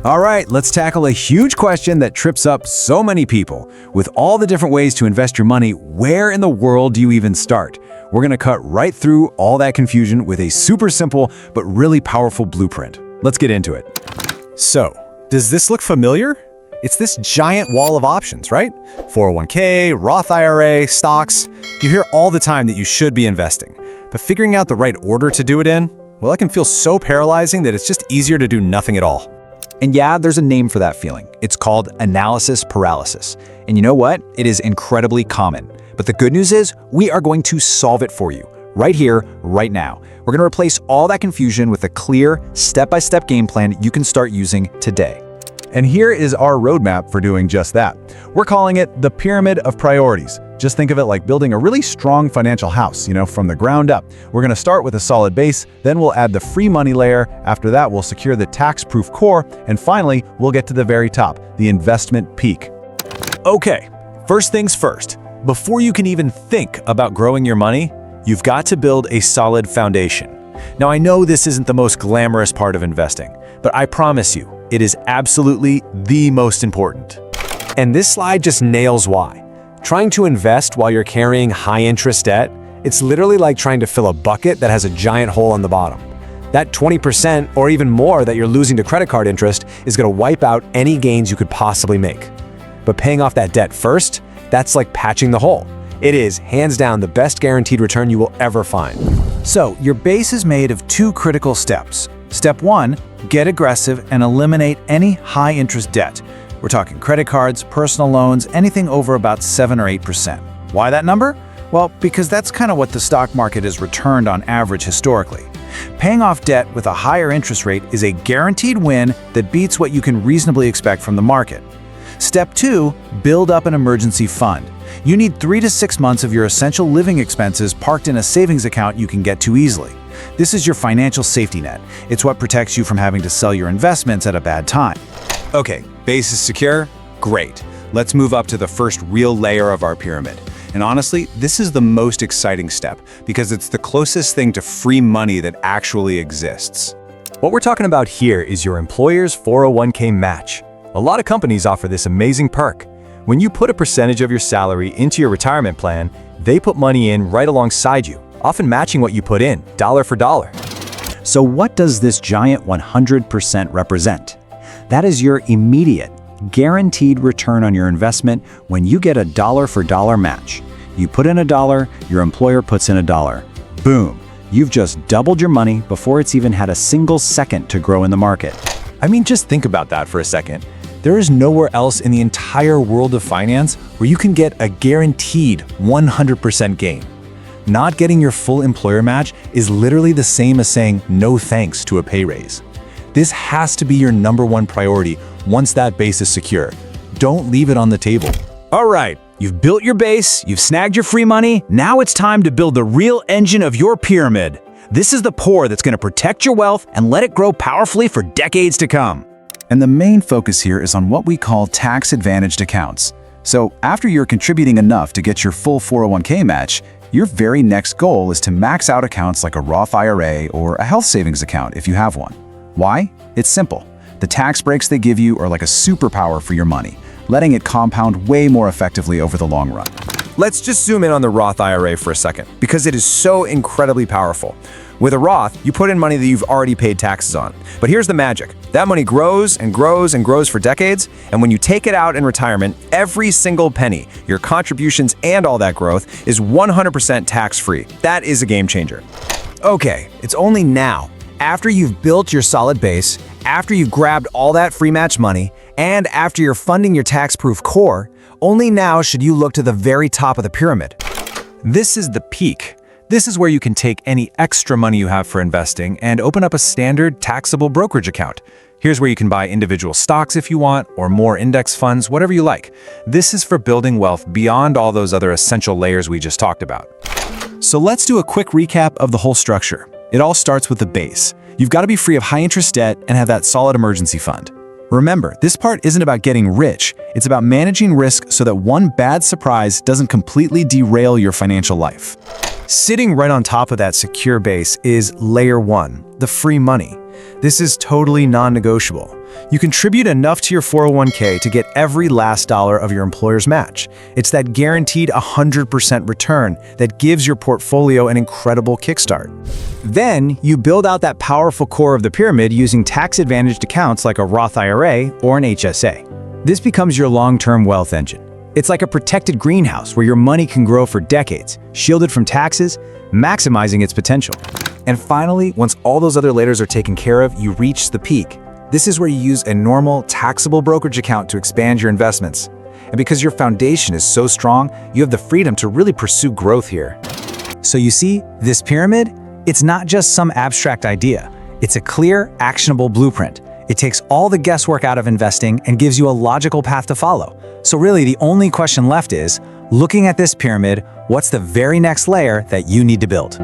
All right, let's tackle a huge question that trips up so many people. With all the different ways to invest your money, where in the world do you even start? We're going to cut right through all that confusion with a super simple but really powerful blueprint. Let's get into it. So, does this look familiar? It's this giant wall of options, right? 401k, Roth IRA, stocks. You hear all the time that you should be investing. But figuring out the right order to do it in, well, it can feel so paralyzing that it's just easier to do nothing at all. And yeah, there's a name for that feeling. It's called analysis paralysis. And you know what? It is incredibly common. But the good news is we are going to solve it for you right here, right now. We're going to replace all that confusion with a clear, step-by-step game plan you can start using today. And here is our roadmap for doing just that. We're calling it the pyramid of priorities. Just think of it like building a really strong financial house, from the ground up. We're going to start with a solid base, then we'll add the free money layer. After that, we'll secure the tax-proof core, and finally, we'll get to the very top, the investment peak. Okay, first things first. Before you can even think about growing your money, you've got to build a solid foundation. Now, I know this isn't the most glamorous part of investing, but I promise you, it is absolutely the most important. And this slide just nails why. Trying to invest while you're carrying high-interest debt, it's literally like trying to fill a bucket that has a giant hole on the bottom. That 20% or even more that you're losing to credit card interest is going to wipe out any gains you could possibly make. But paying off that debt first, that's like patching the hole. It is, hands down, the best guaranteed return you will ever find. So, your base is made of two critical steps. Step 1, get aggressive and eliminate any high-interest debt. We're talking credit cards, personal loans, anything over about 7 or 8%. Why that number? Well, because that's kind of what the stock market has returned on average historically. Paying off debt with a higher interest rate is a guaranteed win that beats what you can reasonably expect from the market. Step 2, build up an emergency fund. You need 3 to 6 months of your essential living expenses parked in a savings account you can get to easily. This is your financial safety net. It's what protects you from having to sell your investments at a bad time. Okay, base is secure? Great. Let's move up to the first real layer of our pyramid. And honestly, this is the most exciting step because it's the closest thing to free money that actually exists. What we're talking about here is your employer's 401k match. A lot of companies offer this amazing perk. When you put a percentage of your salary into your retirement plan, they put money in right alongside you, often matching what you put in, dollar for dollar. So what does this giant 100% represent? That is your immediate, guaranteed return on your investment when you get a dollar-for-dollar match. You put in $1, your employer puts in $1. Boom! You've just doubled your money before it's even had a single second to grow in the market. I mean, just think about that for a second. There is nowhere else in the entire world of finance where you can get a guaranteed 100% gain. Not getting your full employer match is literally the same as saying no thanks to a pay raise. This has to be your #1 priority once that base is secure. Don't leave it on the table. All right, you've built your base, you've snagged your free money, now it's time to build the real engine of your pyramid. This is the core that's going to protect your wealth and let it grow powerfully for decades to come. And the main focus here is on what we call tax-advantaged accounts. So after you're contributing enough to get your full 401k match, your very next goal is to max out accounts like a Roth IRA or a health savings account if you have one. Why? It's simple. The tax breaks they give you are like a superpower for your money, letting it compound way more effectively over the long run. Let's just zoom in on the Roth IRA for a second, because it is so incredibly powerful. With a Roth, you put in money that you've already paid taxes on. But here's the magic. That money grows and grows and grows for decades, and when you take it out in retirement, every single penny, your contributions and all that growth, is 100% tax-free. That is a game changer. Okay, it's only now, after you've built your solid base, after you've grabbed all that free match money, and after you're funding your tax-proof core, only now should you look to the very top of the pyramid. This is the peak. This is where you can take any extra money you have for investing and open up a standard taxable brokerage account. Here's where you can buy individual stocks if you want, or more index funds, whatever you like. This is for building wealth beyond all those other essential layers we just talked about. So let's do a quick recap of the whole structure. It all starts with the base. You've got to be free of high-interest debt and have that solid emergency fund. Remember, this part isn't about getting rich. It's about managing risk so that one bad surprise doesn't completely derail your financial life. Sitting right on top of that secure base is layer 1, the free money. This is totally non-negotiable. You contribute enough to your 401k to get every last dollar of your employer's match. It's that guaranteed 100% return that gives your portfolio an incredible kickstart. Then, you build out that powerful core of the pyramid using tax-advantaged accounts like a Roth IRA or an HSA. This becomes your long-term wealth engine. It's like a protected greenhouse where your money can grow for decades, shielded from taxes, maximizing its potential. And finally, once all those other layers are taken care of, you reach the peak. This is where you use a normal, taxable brokerage account to expand your investments. And because your foundation is so strong, you have the freedom to really pursue growth here. So you see, this pyramid, it's not just some abstract idea. It's a clear, actionable blueprint. It takes all the guesswork out of investing and gives you a logical path to follow. So really, the only question left is, looking at this pyramid, what's the very next layer that you need to build?